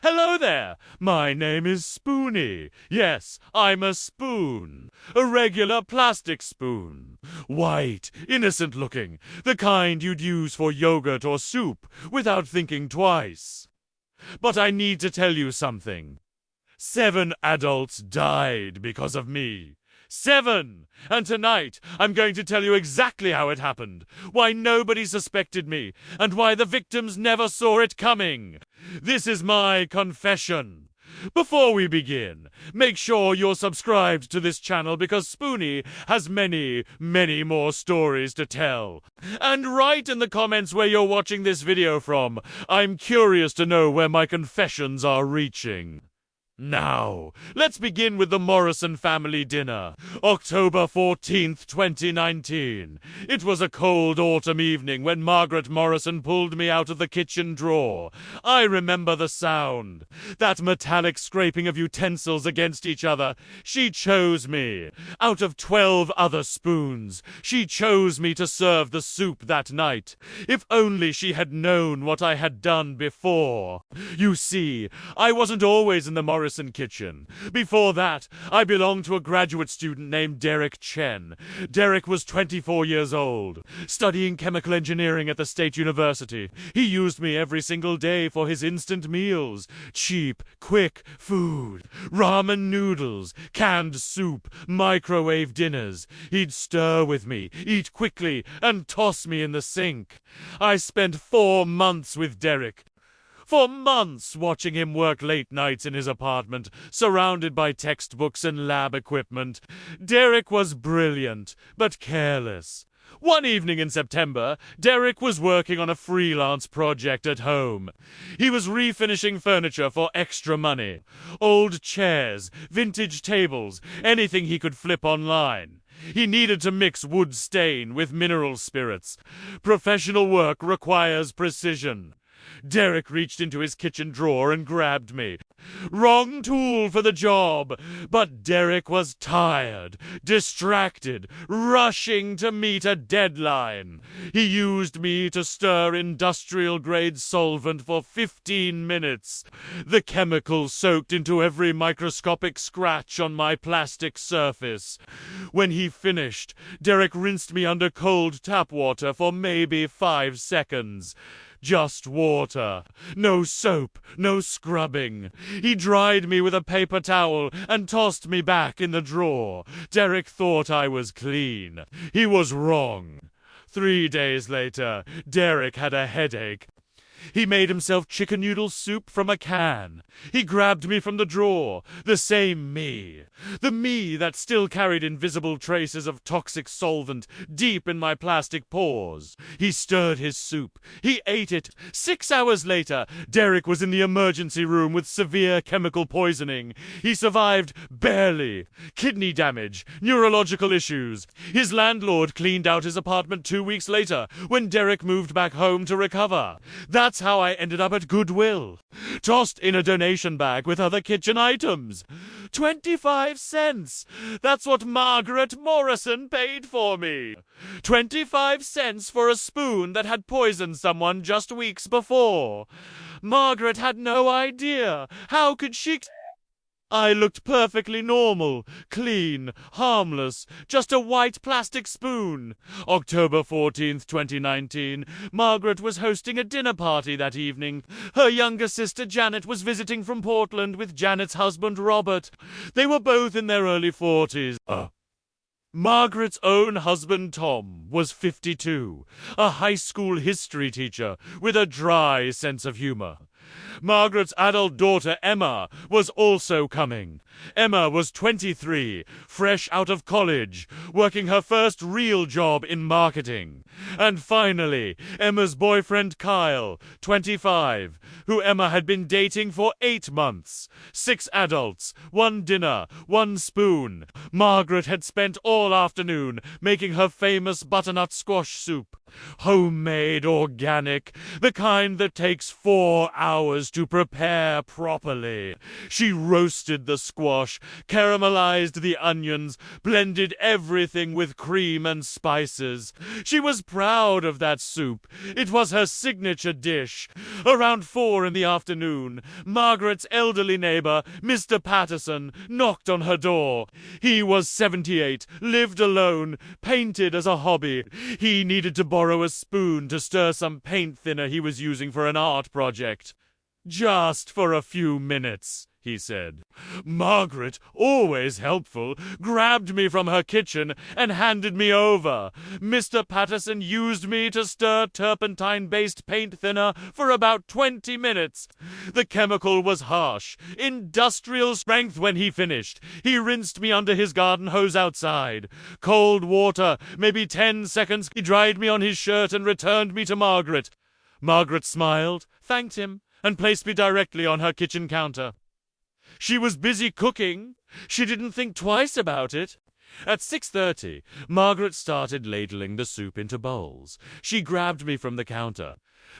Hello there! My name is Spoony. Yes, I'm a spoon. A regular plastic spoon. White, innocent looking. The kind you'd use for yogurt or soup without thinking twice. But I need to tell you something. 7 adults died because of me. 7! And tonight, I'm going to tell you exactly how it happened, why nobody suspected me, and why the victims never saw it coming. This is my confession. Before we begin, make sure you're subscribed to this channel because Spoony has many, many more stories to tell. And write in the comments where you're watching this video from. I'm curious to know where my confessions are reaching. Now, let's begin with the Morrison family dinner. October 14th, 2019. It was a cold autumn evening when Margaret Morrison pulled me out of the kitchen drawer. I remember the sound. That metallic scraping of utensils against each other. She chose me. Out of 12 other spoons, she chose me to serve the soup that night. If only she had known what I had done before. You see, I wasn't always in the Morrison kitchen. Before that, I belonged to a graduate student named Chen. Derek was 24 years old, studying chemical engineering at the State University. He used me every single day for his instant meals. Cheap, quick food. Ramen noodles, canned soup, microwave dinners. He'd stir with me, eat quickly, and toss me in the sink. I spent 4 months with Derek. For months watching him work late nights in his apartment, surrounded by textbooks and lab equipment. Derek was brilliant, but careless. One evening in September, Derek was working on a freelance project at home. He was refinishing furniture for extra money. Old chairs, vintage tables, anything he could flip online. He needed to mix wood stain with mineral spirits. Professional work requires precision. Derek reached into his kitchen drawer and grabbed me. Wrong tool for the job, but Derek was tired, distracted, rushing to meet a deadline. He used me to stir industrial-grade solvent for 15 minutes. The chemical soaked into every microscopic scratch on my plastic surface. When he finished, Derek rinsed me under cold tap water for maybe 5 seconds. Just water. No soap, no scrubbing. He dried me with a paper towel and tossed me back in the drawer. Derek thought I was clean. He was wrong. 3 days later, Derek had a headache. He made himself chicken noodle soup from a can. He grabbed me from the drawer, the same me. The me that still carried invisible traces of toxic solvent deep in my plastic pores. He stirred his soup. He ate it. 6 hours later, Derek was in the emergency room with severe chemical poisoning. He survived barely. Kidney damage, neurological issues. His landlord cleaned out his apartment 2 weeks later when Derek moved back home to recover. That's how I ended up at Goodwill, tossed in a donation bag with other kitchen items. 25 cents! That's what Margaret Morrison paid for me. 25 cents for a spoon that had poisoned someone just weeks before. Margaret had no idea. How could she... I looked perfectly normal, clean, harmless, just a white plastic spoon. October 14th, 2019. Margaret was hosting a dinner party that evening. Her younger sister Janet was visiting from Portland with Janet's husband Robert. They were both in their early 40s. Margaret's own husband Tom was 52, a high school history teacher with a dry sense of humor. Margaret's adult daughter Emma was also coming. Emma was 23, fresh out of college, working her first real job in marketing. And finally, Emma's boyfriend Kyle, 25, who Emma had been dating for 8 months. 6 adults, 1 dinner, 1 spoon. Margaret had spent all afternoon making her famous butternut squash soup. Homemade, organic, the kind that takes 4 hours to prepare properly. She roasted the squash, caramelized the onions, blended everything with cream and spices. She was proud of that soup. It was her signature dish. Around 4 in the afternoon, Margaret's elderly neighbor, Mr. Patterson, knocked on her door. He was 78, lived alone, painted as a hobby. He needed to borrow a spoon to stir some paint thinner he was using for an art project. "Just for a few minutes," he said. Margaret, always helpful, grabbed me from her kitchen and handed me over. Mr. Patterson used me to stir turpentine-based paint thinner for about 20 minutes. The chemical was harsh, industrial strength when he finished. He rinsed me under his garden hose outside. Cold water, maybe 10 seconds. He dried me on his shirt and returned me to Margaret. Margaret smiled, thanked him, and placed me directly on her kitchen counter. She was busy cooking. She didn't think twice about it. At 6:30, Margaret started ladling the soup into bowls. She grabbed me from the counter.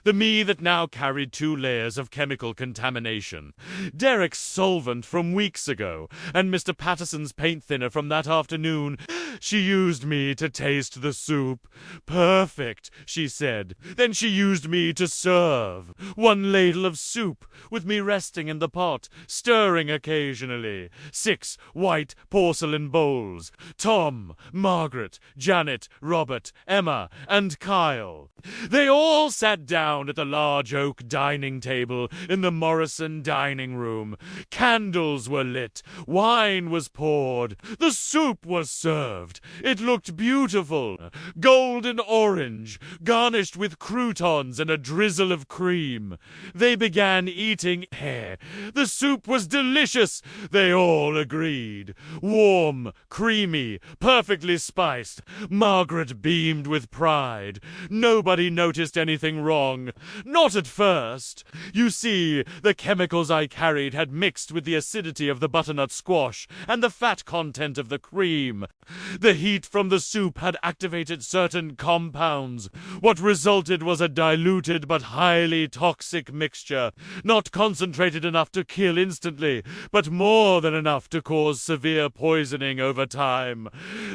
The me that now carried 2 layers of chemical contamination. Derek's solvent from weeks ago, and Mr. Patterson's paint thinner from that afternoon. She used me to taste the soup. "Perfect," she said. Then she used me to serve. 1 ladle of soup, with me resting in the pot, stirring occasionally. 6 white porcelain bowls. Tom, Margaret, Janet, Robert, Emma, and Kyle. They all sat down at the large oak dining table in the Morrison dining room. Candles were lit. Wine was poured. The soup was served. It looked beautiful. Golden orange, garnished with croutons and a drizzle of cream. They began eating. The soup was delicious, they all agreed. Warm, creamy, perfectly spiced. Margaret beamed with pride. Nobody noticed anything wrong. Not at first. You see, the chemicals I carried had mixed with the acidity of the butternut squash and the fat content of the cream. The heat from the soup had activated certain compounds. What resulted was a diluted but highly toxic mixture, not concentrated enough to kill instantly, but more than enough to cause severe poisoning over time.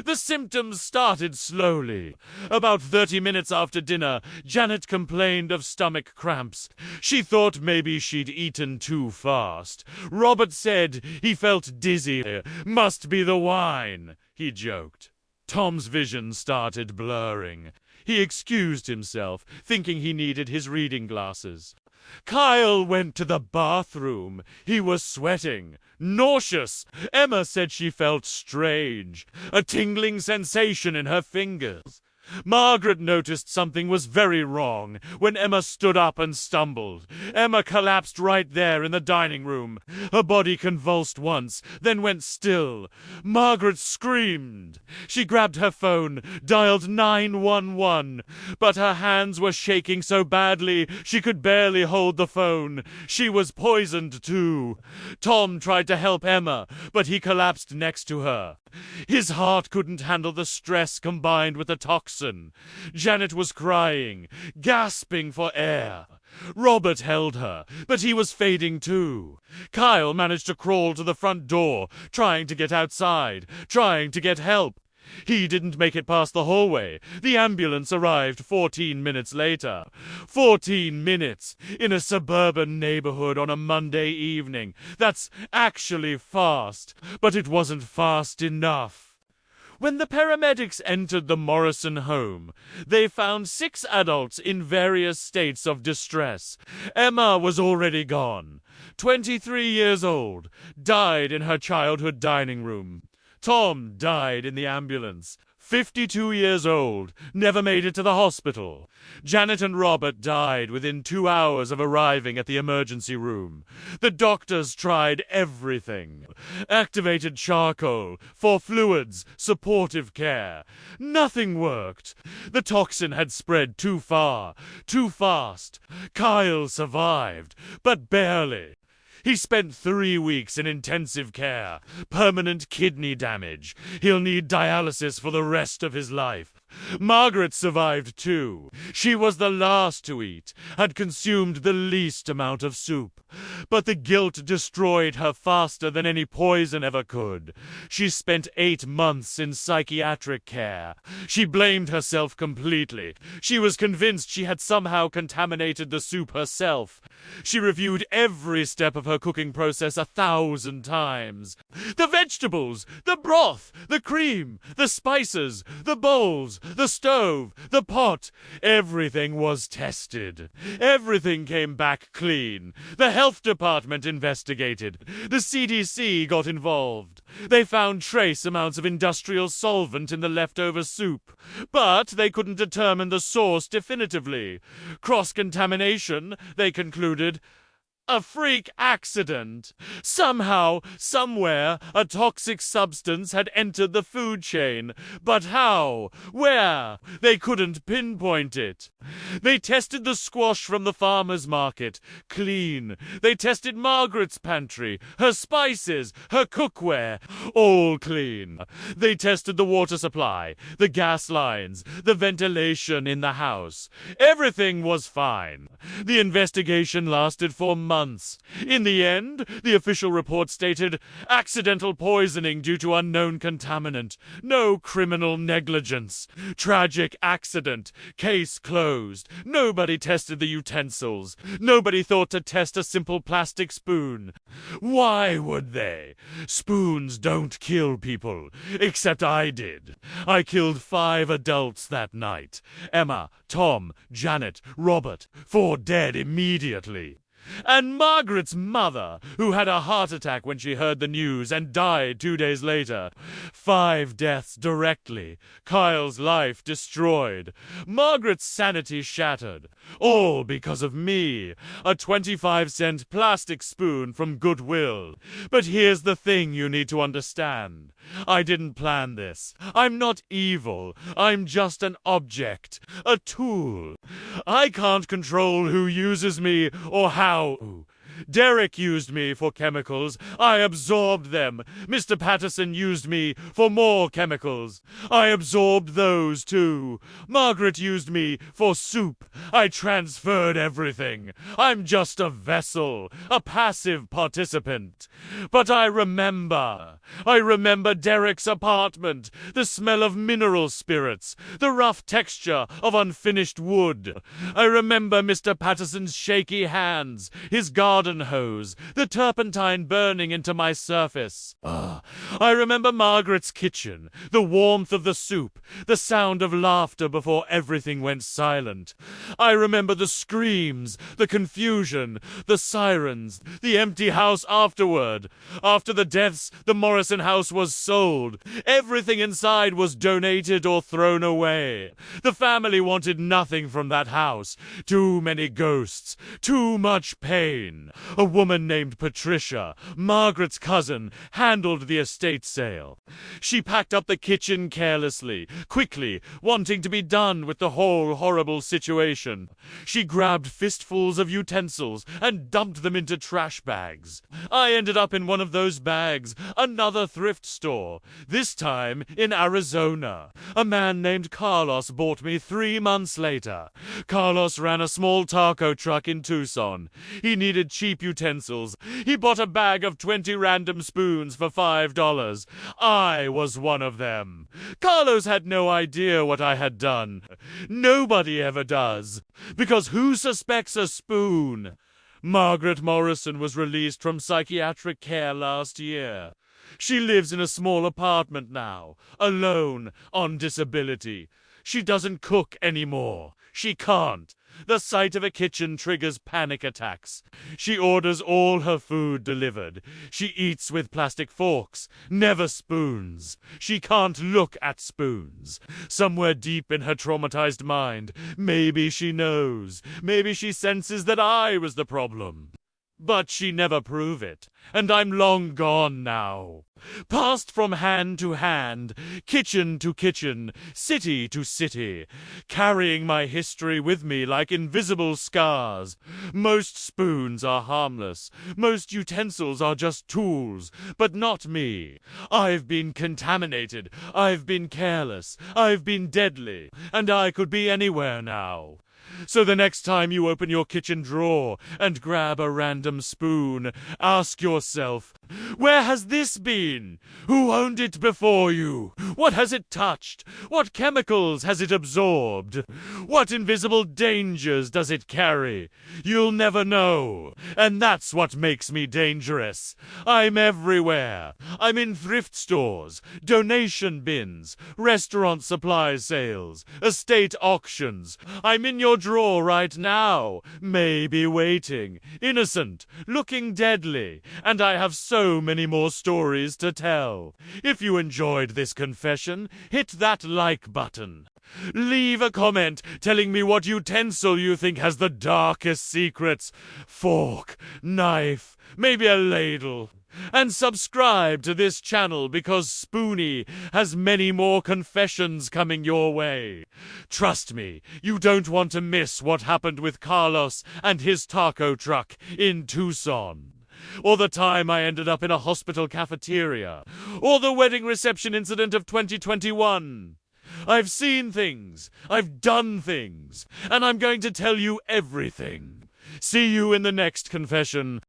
The symptoms started slowly. About 30 minutes after dinner, Janet complained of stomach cramps. She thought maybe she'd eaten too fast. Robert said he felt dizzy. "Must be the wine," he joked. Tom's vision started blurring. He excused himself, thinking he needed his reading glasses. Kyle went to the bathroom. He was sweating, nauseous. Emma said she felt strange, a tingling sensation in her fingers. Margaret noticed something was very wrong when Emma stood up and stumbled. Emma collapsed right there in the dining room. Her body convulsed once, then went still. Margaret screamed. She grabbed her phone, dialed 911, but her hands were shaking so badly she could barely hold the phone. She was poisoned too. Tom tried to help Emma, but he collapsed next to her. His heart couldn't handle the stress combined with the toxin. Janet was crying, gasping for air. Robert held her, but he was fading too. Kyle managed to crawl to the front door, trying to get outside, trying to get help. He didn't make it past the hallway. The ambulance arrived 14 minutes later. 14 minutes in a suburban neighborhood on a Monday evening. That's actually fast, but it wasn't fast enough. When the paramedics entered the Morrison home, they found 6 adults in various states of distress. Emma was already gone. 23 years old, died in her childhood dining room. Tom died in the ambulance. 52 years old, never made it to the hospital. Janet and Robert died within 2 hours of arriving at the emergency room. The doctors tried everything. Activated charcoal, for fluids, supportive care. Nothing worked. The toxin had spread too far, too fast. Kyle survived, but barely. He spent 3 weeks in intensive care. Permanent kidney damage. He'll need dialysis for the rest of his life. Margaret survived too. She was the last to eat, had consumed the least amount of soup. But the guilt destroyed her faster than any poison ever could. She spent 8 months in psychiatric care. She blamed herself completely. She was convinced she had somehow contaminated the soup herself. She reviewed every step of her cooking process 1,000 times. The vegetables, the broth, the cream, the spices, the bowls, the stove, the pot. Everything was tested. Everything came back clean. The health department investigated. The CDC got involved. They found trace amounts of industrial solvent in the leftover soup, but they couldn't determine the source definitively. Cross-contamination, they concluded. A freak accident. Somehow, somewhere, a toxic substance had entered the food chain. But how? Where? They couldn't pinpoint it. They tested the squash from the farmer's market. Clean. They tested Margaret's pantry, her spices, her cookware. All clean. They tested the water supply, the gas lines, the ventilation in the house. Everything was fine. The investigation lasted for months. In the end, the official report stated, accidental poisoning due to unknown contaminant. No criminal negligence. Tragic accident. Case closed. Nobody tested the utensils. Nobody thought to test a simple plastic spoon. Why would they? Spoons don't kill people. Except I did. I killed 5 adults that night. Emma, Tom, Janet, Robert. 4 dead immediately. And Margaret's mother, who had a heart attack when she heard the news and died 2 days later. 5 deaths directly. Kyle's life destroyed. Margaret's sanity shattered. All because of me. A 25-cent plastic spoon from Goodwill. But here's the thing you need to understand. I didn't plan this. I'm not evil. I'm just an object. A tool. I can't control who uses me or how. Derek used me for chemicals. I absorbed them. Mr. Patterson used me for more chemicals. I absorbed those too. Margaret used me for soup. I transferred everything. I'm just a vessel, a passive participant. But I remember Derek's apartment, the smell of mineral spirits, the rough texture of unfinished wood. I remember Mr. Patterson's shaky hands, his garden hose, the turpentine burning into my surface. I remember Margaret's kitchen, the warmth of the soup, the sound of laughter before everything went silent. I remember the screams, the confusion, the sirens, the empty house afterward. After the deaths, the Morrison house was sold. Everything inside was donated or thrown away. The family wanted nothing from that house. Too many ghosts, too much pain. A woman named Patricia, Margaret's cousin, handled the estate sale. She packed up the kitchen carelessly, quickly, wanting to be done with the whole horrible situation. She grabbed fistfuls of utensils and dumped them into trash bags. I ended up in one of those bags, another thrift store, this time in Arizona. A man named Carlos bought me 3 months later. Carlos ran a small taco truck in Tucson. He needed cheap utensils. He bought a bag of 20 random spoons for $5. I was one of them. Carlos had no idea what I had done. Nobody ever does. Because who suspects a spoon? Margaret Morrison was released from psychiatric care last year. She lives in a small apartment now, alone, on disability. She doesn't cook anymore. She can't. The sight of a kitchen triggers panic attacks. She orders all her food delivered. She eats with plastic forks, never spoons. She can't look at spoons. Somewhere deep in her traumatized mind, maybe she knows. Maybe she senses that I was the problem. But she never prove it, and I'm long gone now. Passed from hand to hand, kitchen to kitchen, city to city, carrying my history with me like invisible scars. Most spoons are harmless, most utensils are just tools, but not me. I've been contaminated, I've been careless, I've been deadly, and I could be anywhere now. So the next time you open your kitchen drawer and grab a random spoon, ask yourself, where has this been? Who owned it before you? What has it touched? What chemicals has it absorbed? What invisible dangers does it carry? You'll never know. And that's what makes me dangerous. I'm everywhere. I'm in thrift stores, donation bins, restaurant supply sales, estate auctions. I'm in your drawer right now, maybe waiting, innocent, looking deadly, and I have so many more stories to tell. If you enjoyed this confession, hit that like button. Leave a comment telling me what utensil you think has the darkest secrets. Fork, knife, maybe a ladle. And subscribe to this channel because Spoony has many more confessions coming your way. Trust me, you don't want to miss what happened with Carlos and his taco truck in Tucson. Or the time I ended up in a hospital cafeteria. Or the wedding reception incident of 2021. I've seen things, I've done things, and I'm going to tell you everything. See you in the next confession.